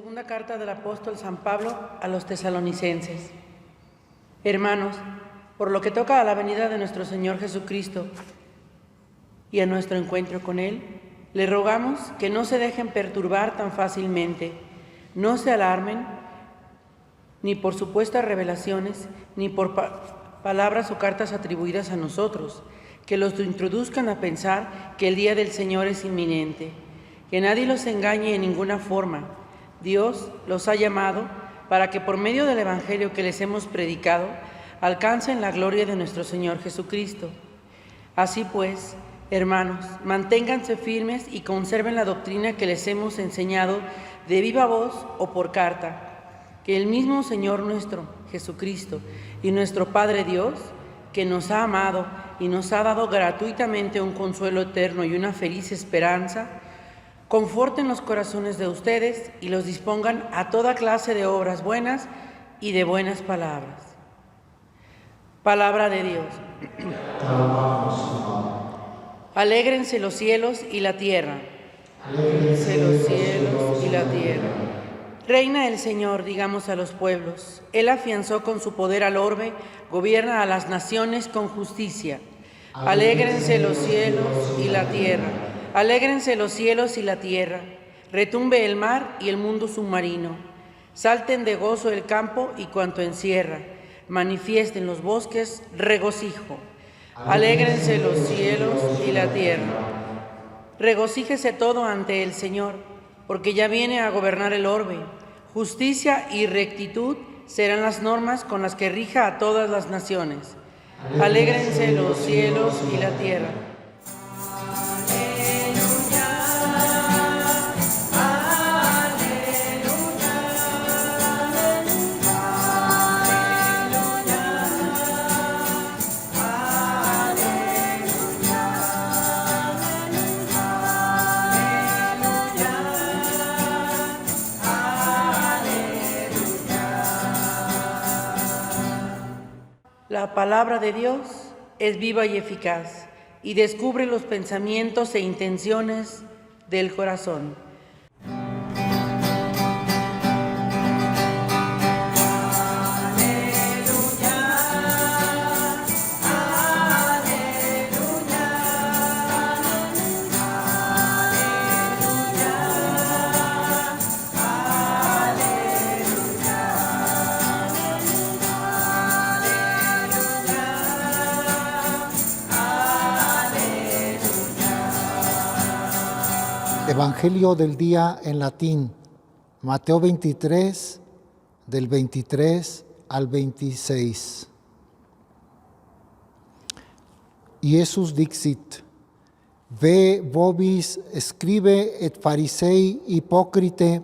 Segunda carta del apóstol San Pablo a los tesalonicenses. Hermanos, por lo que toca a la venida de nuestro Señor Jesucristo y a nuestro encuentro con Él, le rogamos que no se dejen perturbar tan fácilmente, no se alarmen ni por supuestas revelaciones, ni por palabras o cartas atribuidas a nosotros, que los introduzcan a pensar que el día del Señor es inminente. Que nadie los engañe en ninguna forma. Dios los ha llamado para que por medio del Evangelio que les hemos predicado, alcancen la gloria de nuestro Señor Jesucristo. Así pues, hermanos, manténganse firmes y conserven la doctrina que les hemos enseñado de viva voz o por carta. Que el mismo Señor nuestro Jesucristo y nuestro Padre Dios, que nos ha amado y nos ha dado gratuitamente un consuelo eterno y una feliz esperanza, conforten los corazones de ustedes y los dispongan a toda clase de obras buenas y de buenas palabras. Palabra de Dios. Alégrense los cielos y la tierra. Alégrense los cielos y la tierra. Reina el Señor, digamos a los pueblos. Él afianzó con su poder al orbe, gobierna a las naciones con justicia. Alégrense los cielos y la tierra. Alégrense los cielos y la tierra, retumbe el mar y el mundo submarino, salten de gozo el campo y cuanto encierra, manifiesten los bosques regocijo. Alégrense los cielos y la tierra. Regocíjese todo ante el Señor, porque ya viene a gobernar el orbe. Justicia y rectitud serán las normas con las que rija a todas las naciones. Alégrense los cielos y la tierra. La palabra de Dios es viva y eficaz y descubre los pensamientos e intenciones del corazón. Evangelio del día en latín, Mateo 23, del 23 al 26. Iesus dixit, ve vobis scribe et Pharisei hypocrite,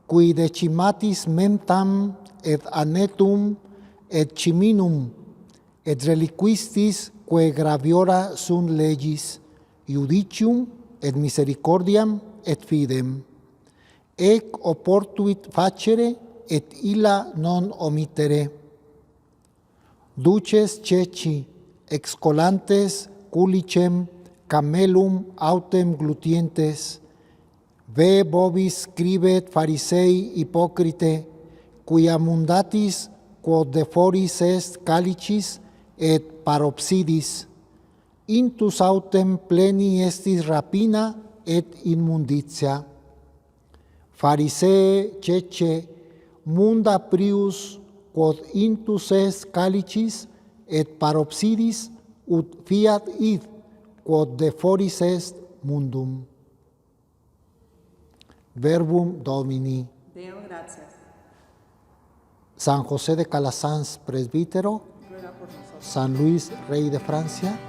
qui decimatis mentam et anetum et ciminum, et reliquistis quae graviora sunt legis, iudicium et misericordiam et fidem. Ec oportuit facere et illa non omittere. Duces ceci, excolantes culicem camelum autem glutientes. Ve vobis scribet Pharisei hypocrite, quia mundatis quod de foris est calicis et paropsidis. Intus autem pleni estis rapina et immunditia. Pharisee cece munda prius quod intus est calicis et paropsidis ut fiat id quod de foris est mundum. Verbum Domini. Deo gracias. San José de Calasanz, presbítero. San Luis, rey de Francia.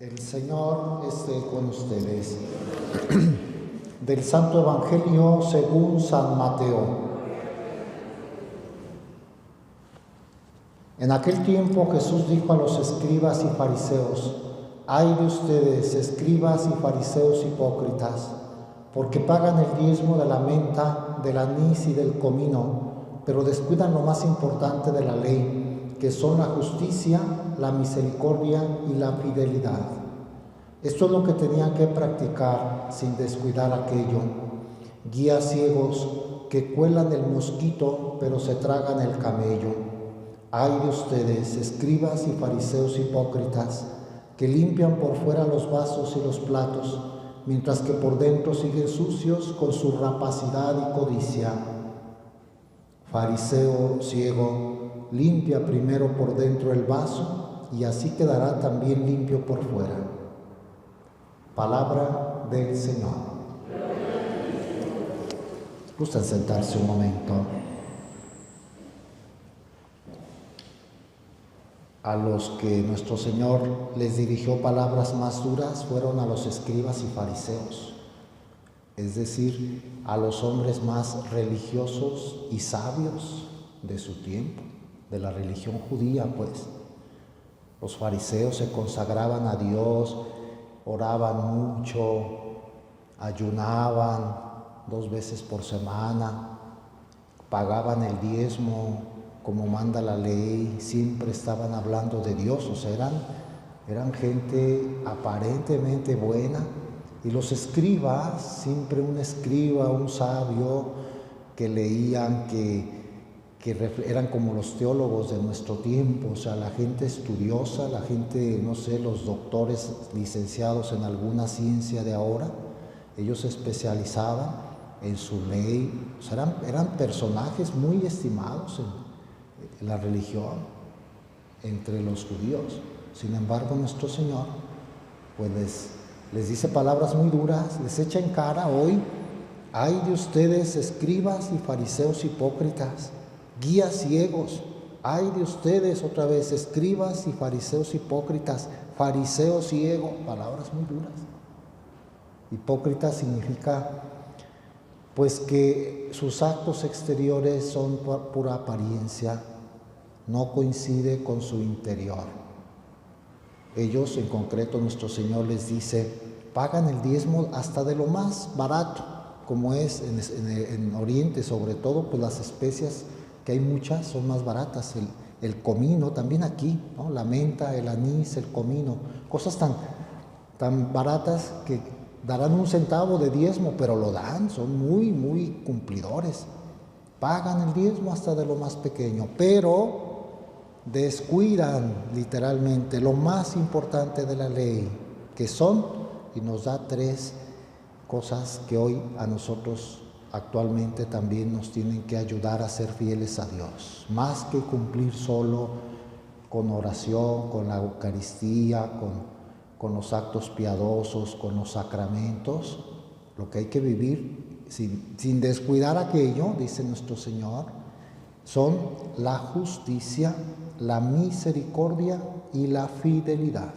El Señor esté con ustedes. Del Santo Evangelio según San Mateo. En aquel tiempo Jesús dijo a los escribas y fariseos: «Ay de ustedes, escribas y fariseos hipócritas, porque pagan el diezmo de la menta, del anís y del comino, pero descuidan lo más importante de la ley, que son la justicia, la misericordia y la fidelidad». Esto es lo que tenían que practicar sin descuidar aquello. Guías ciegos que cuelan el mosquito, pero se tragan el camello. Ay de ustedes, escribas y fariseos hipócritas, que limpian por fuera los vasos y los platos, mientras que por dentro siguen sucios con su rapacidad y codicia. Fariseo ciego, limpia primero por dentro el vaso, y así quedará también limpio por fuera. Palabra del Señor. Gusten sentarse un momento. A los que nuestro Señor les dirigió palabras más duras fueron a los escribas y fariseos, es decir, a los hombres más religiosos y sabios de su tiempo, de la religión judía, pues. Los fariseos se consagraban a Dios, oraban mucho, ayunaban 2 veces por semana, pagaban el diezmo como manda la ley, siempre estaban hablando de Dios, o sea, eran gente aparentemente buena. Y los escribas, siempre un escriba, un sabio, que leían, que eran como los teólogos de nuestro tiempo, o sea, la gente estudiosa, la gente, no sé, los doctores licenciados en alguna ciencia de ahora, ellos se especializaban en su ley, o sea, eran personajes muy estimados en la religión entre los judíos. Sin embargo, nuestro Señor pues les dice palabras muy duras, les echa en cara hoy: ay de ustedes, escribas y fariseos hipócritas, guías ciegos. Ay de ustedes, otra vez, escribas y fariseos hipócritas, fariseo ciego, palabras muy duras. Hipócrita significa pues que sus actos exteriores son pura apariencia, no coincide con su interior. Ellos, en concreto, nuestro Señor les dice, pagan el diezmo hasta de lo más barato, como es en Oriente, sobre todo, pues las especias, que hay muchas, son más baratas. El comino, también aquí, ¿no? La menta, el anís, el comino, cosas tan baratas que darán 1 centavo de diezmo, pero lo dan, son muy, muy cumplidores. Pagan el diezmo hasta de lo más pequeño, pero descuidan literalmente lo más importante de la ley, que son, y nos da 3 cosas que hoy a nosotros actualmente también nos tienen que ayudar a ser fieles a Dios, más que cumplir solo con oración, con la Eucaristía, con los actos piadosos, con los sacramentos. Lo que hay que vivir sin descuidar aquello, dice nuestro Señor, son la justicia, la misericordia y la fidelidad.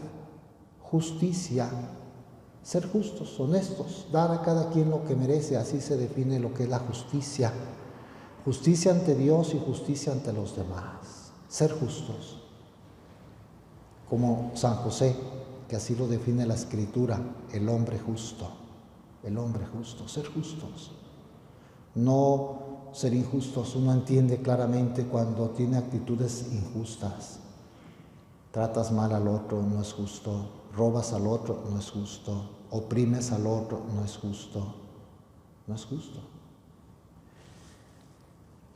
Justicia, ser justos, honestos, dar a cada quien lo que merece, así se define lo que es la justicia. Justicia ante Dios y justicia ante los demás. Ser justos. Como San José, que así lo define la Escritura, el hombre justo, ser justos. No ser injustos. Uno entiende claramente cuando tiene actitudes injustas. Tratas mal al otro, no es justo. Robas al otro, no es justo. Oprimes al otro, no es justo. No es justo.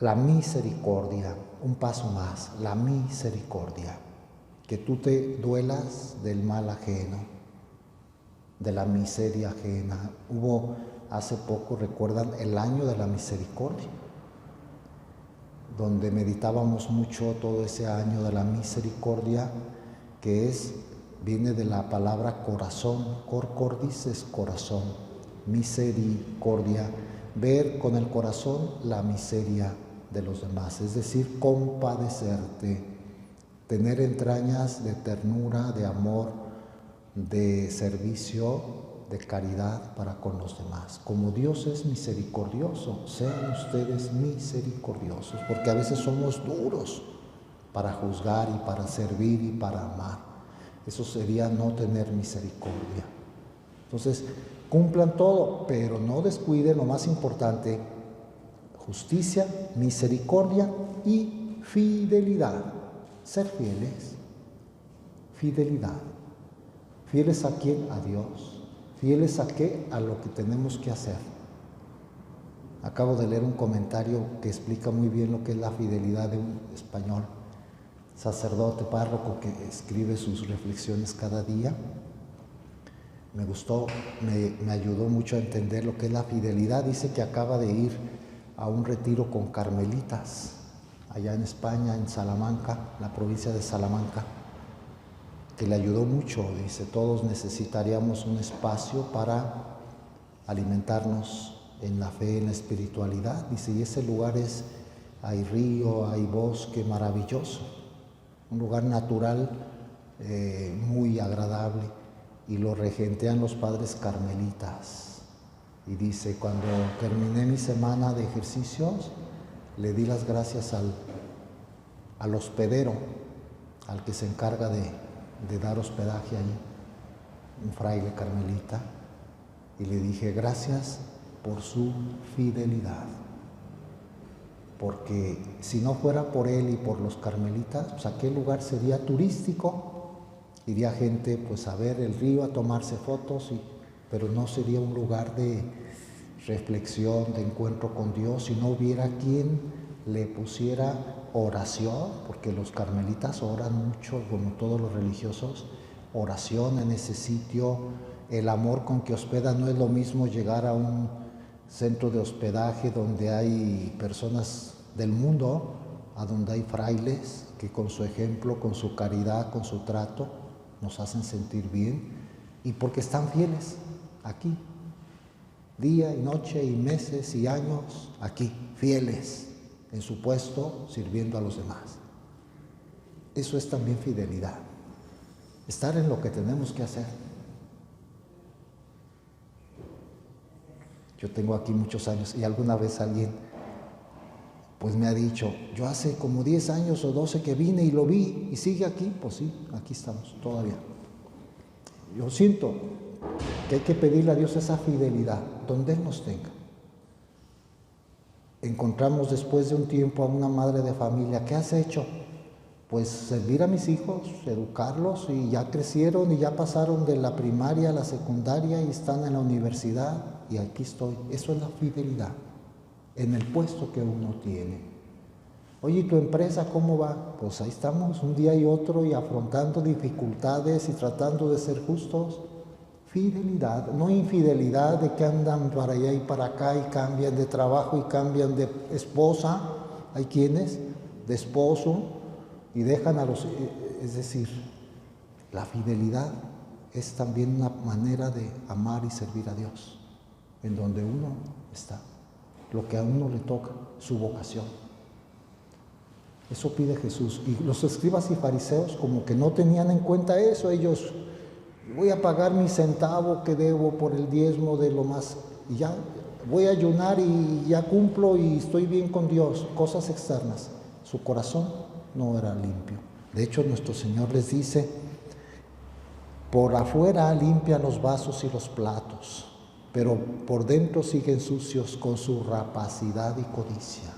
La misericordia, un paso más, la misericordia. Que tú te duelas del mal ajeno, de la miseria ajena. Hubo hace poco, recuerdan, el año de la misericordia, donde meditábamos mucho todo ese año de la misericordia, que viene de la palabra corazón. Cor cordis es corazón, misericordia, ver con el corazón la miseria de los demás, es decir, compadecerte, tener entrañas de ternura, de amor, de servicio, de caridad para con los demás. Como Dios es misericordioso, sean ustedes misericordiosos, porque a veces somos duros, para juzgar y para servir y para amar. Eso sería no tener misericordia. Entonces, cumplan todo, pero no descuiden lo más importante: justicia, misericordia y fidelidad. Ser fieles, fidelidad. ¿Fieles a quién? A Dios. ¿Fieles a qué? A lo que tenemos que hacer. Acabo de leer un comentario que explica muy bien lo que es la fidelidad de un español, sacerdote, párroco, que escribe sus reflexiones cada día. Me gustó, me ayudó mucho a entender lo que es la fidelidad. Dice que acaba de ir a un retiro con carmelitas, allá en España, en Salamanca, la provincia de Salamanca, que le ayudó mucho. Dice, todos necesitaríamos un espacio para alimentarnos en la fe, en la espiritualidad. Dice, y ese lugar hay río, hay bosque maravilloso, un lugar natural muy agradable, y lo regentean los padres carmelitas. Y dice, cuando terminé mi semana de ejercicios, le di las gracias al hospedero, al que se encarga de dar hospedaje ahí, un fraile carmelita, y le dije, gracias por su fidelidad, porque si no fuera por él y por los carmelitas, pues aquel lugar sería turístico, iría gente pues a ver el río, a tomarse fotos, pero no sería un lugar de reflexión, de encuentro con Dios, si no hubiera quien le pusiera oración, porque los carmelitas oran mucho, como todos los religiosos, oración en ese sitio. El amor con que hospeda no es lo mismo llegar a un centro de hospedaje donde hay personas del mundo, a donde hay frailes que con su ejemplo, con su caridad, con su trato, nos hacen sentir bien, y porque están fieles aquí, día y noche y meses y años aquí, fieles en su puesto, sirviendo a los demás. Eso es también fidelidad, estar en lo que tenemos que hacer. Yo tengo aquí muchos años y alguna vez alguien pues me ha dicho, yo hace como 10 años o 12 que vine y lo vi y sigue aquí. Pues sí, aquí estamos todavía. Yo siento que hay que pedirle a Dios esa fidelidad donde Él nos tenga. Encontramos después de un tiempo a una madre de familia. ¿Qué has hecho? Pues servir a mis hijos, educarlos, y ya crecieron y ya pasaron de la primaria a la secundaria y están en la universidad, y aquí estoy. Eso es la fidelidad en el puesto que uno tiene. Oye, ¿y tu empresa cómo va? Pues ahí estamos un día y otro, y afrontando dificultades y tratando de ser justos. Fidelidad, no infidelidad de que andan para allá y para acá y cambian de trabajo y cambian de esposa. Hay quienes de esposo y dejan a los... Es decir, la fidelidad es también una manera de amar y servir a Dios, en donde uno está, lo que a uno le toca, su vocación. Eso pide Jesús. Y los escribas y fariseos como que no tenían en cuenta eso. Ellos, voy a pagar mi centavo que debo por el diezmo de lo más, y ya voy a ayunar y ya cumplo y estoy bien con Dios. Cosas externas. Su corazón no era limpio. De hecho, nuestro Señor les dice, por afuera limpian los vasos y los platos, pero por dentro siguen sucios con su rapacidad y codicia.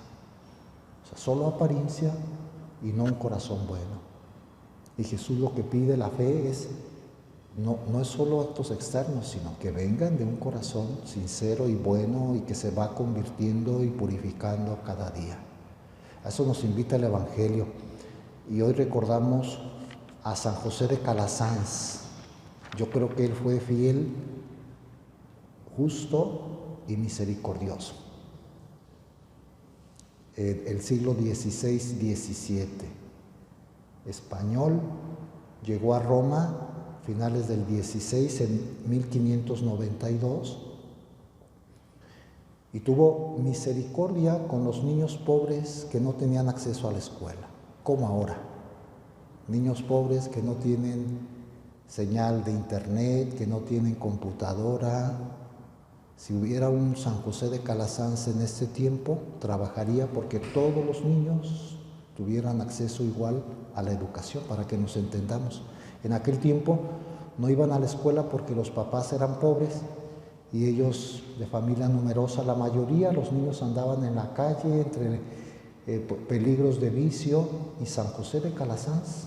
O sea, solo apariencia y no un corazón bueno. Y Jesús lo que pide, la fe, es no es solo actos externos, sino que vengan de un corazón sincero y bueno, y que se va convirtiendo y purificando cada día. A eso nos invita el Evangelio. Y hoy recordamos a San José de Calasanz. Yo creo que él fue fiel, justo y misericordioso. El siglo XVI-XVII. Español, llegó a Roma finales del 16, en 1592, y tuvo misericordia con los niños pobres que no tenían acceso a la escuela, como ahora. Niños pobres que no tienen señal de internet, que no tienen computadora. Si hubiera un San José de Calasanz en este tiempo, trabajaría porque todos los niños tuvieran acceso igual a la educación, para que nos entendamos. En aquel tiempo no iban a la escuela porque los papás eran pobres y ellos de familia numerosa, la mayoría, los niños andaban en la calle entre peligros de vicio, y San José de Calasanz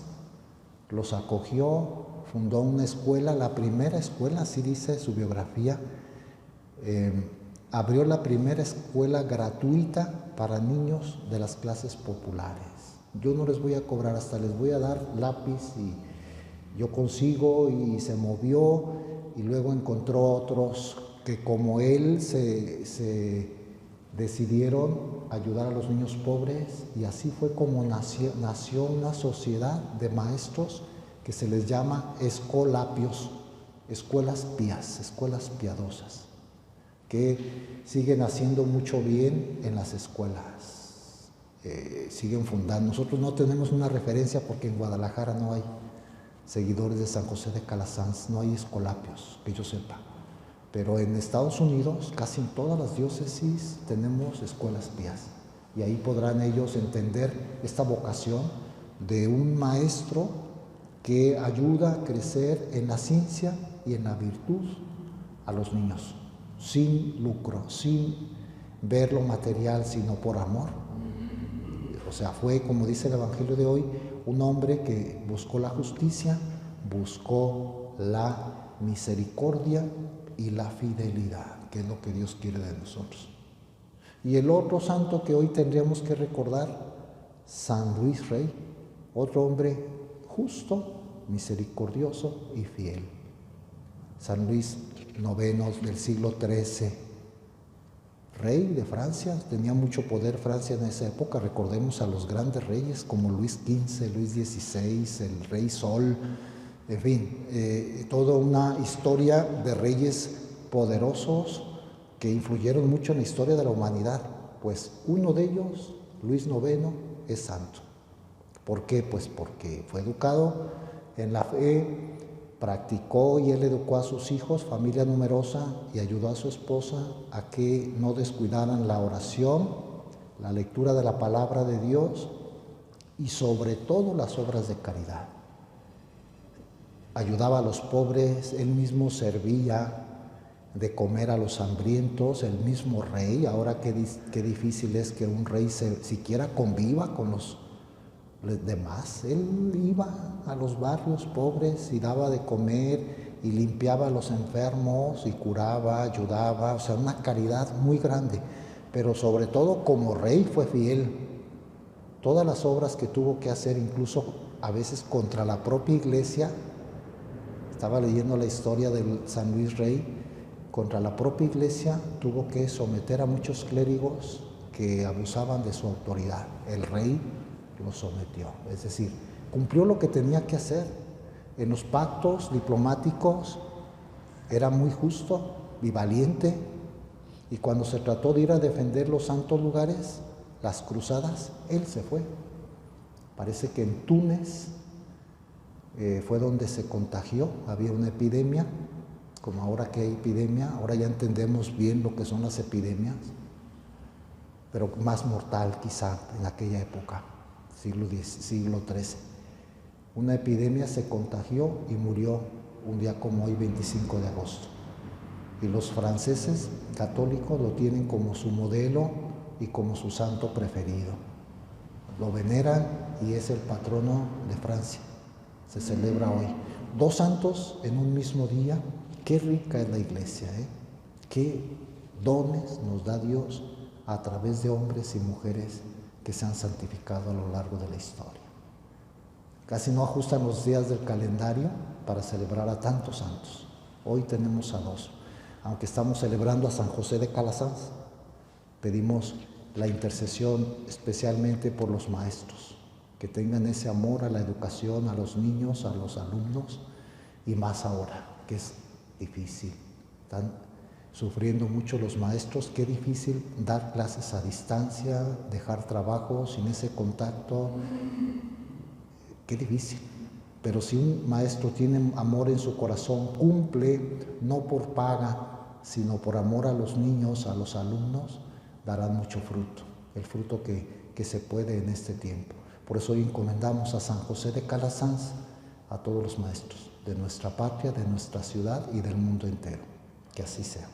los acogió, fundó una escuela, la primera escuela, así dice su biografía, abrió la primera escuela gratuita para niños de las clases populares. Yo no les voy a cobrar, hasta les voy a dar lápiz, y yo consigo, y se movió, y luego encontró otros que como él se decidieron ayudar a los niños pobres, y así fue como nació una sociedad de maestros que se les llama escolapios, escuelas pías, escuelas piadosas, que siguen haciendo mucho bien en las escuelas, siguen fundando. Nosotros no tenemos una referencia porque en Guadalajara no hay seguidores de San José de Calasanz, no hay escolapios, que yo sepa. Pero en Estados Unidos, casi en todas las diócesis, tenemos escuelas pías. Y ahí podrán ellos entender esta vocación de un maestro que ayuda a crecer en la ciencia y en la virtud a los niños, sin lucro, sin ver lo material, sino por amor. O sea, fue, como dice el Evangelio de hoy, un hombre que buscó la justicia, buscó la misericordia y la fidelidad, que es lo que Dios quiere de nosotros. Y el otro santo que hoy tendríamos que recordar, San Luis Rey, otro hombre justo, misericordioso y fiel. San Luis IX del siglo XIII, rey de Francia, tenía mucho poder Francia en esa época. Recordemos a los grandes reyes como Luis XV, Luis XVI, el rey Sol, en fin, toda una historia de reyes poderosos que influyeron mucho en la historia de la humanidad. Pues uno de ellos, Luis IX, es santo. ¿Por qué? Pues porque fue educado en la fe, practicó, y él educó a sus hijos, familia numerosa, y ayudó a su esposa a que no descuidaran la oración, la lectura de la palabra de Dios y sobre todo las obras de caridad. Ayudaba a los pobres, él mismo servía de comer a los hambrientos, el mismo rey. Ahora qué difícil es que un rey siquiera conviva con los demás. Él iba a los barrios pobres y daba de comer y limpiaba a los enfermos y curaba, ayudaba, o sea, una caridad muy grande. Pero sobre todo como rey fue fiel. Todas las obras que tuvo que hacer, incluso a veces contra la propia iglesia, estaba leyendo la historia de San Luis Rey, contra la propia iglesia tuvo que someter a muchos clérigos que abusaban de su autoridad. El rey lo sometió, es decir, cumplió lo que tenía que hacer. En los pactos diplomáticos era muy justo y valiente, y cuando se trató de ir a defender los santos lugares, las cruzadas, él se fue. Parece que en Túnez fue donde se contagió, había una epidemia, como ahora que hay epidemia, ahora ya entendemos bien lo que son las epidemias, pero más mortal quizá en aquella época, siglo XIII. Una epidemia, se contagió y murió un día como hoy, 25 de agosto. Y los franceses católicos lo tienen como su modelo y como su santo preferido. Lo veneran y es el patrono de Francia. Se celebra hoy. 2 santos en un mismo día. Qué rica es la iglesia, ¿eh? Qué dones nos da Dios a través de hombres y mujeres que se han santificado a lo largo de la historia. Casi no ajustan los días del calendario para celebrar a tantos santos. Hoy tenemos a 2. Aunque estamos celebrando a San José de Calasanz, pedimos la intercesión especialmente por los maestros, que tengan ese amor a la educación, a los niños, a los alumnos, y más ahora, que es difícil. Están sufriendo mucho los maestros. Qué difícil dar clases a distancia, dejar trabajo sin ese contacto. Qué difícil. Pero si un maestro tiene amor en su corazón, cumple, no por paga, sino por amor a los niños, a los alumnos, darán mucho fruto, el fruto que se puede en este tiempo. Por eso hoy encomendamos a San José de Calasanz, a todos los maestros de nuestra patria, de nuestra ciudad y del mundo entero. Que así sea.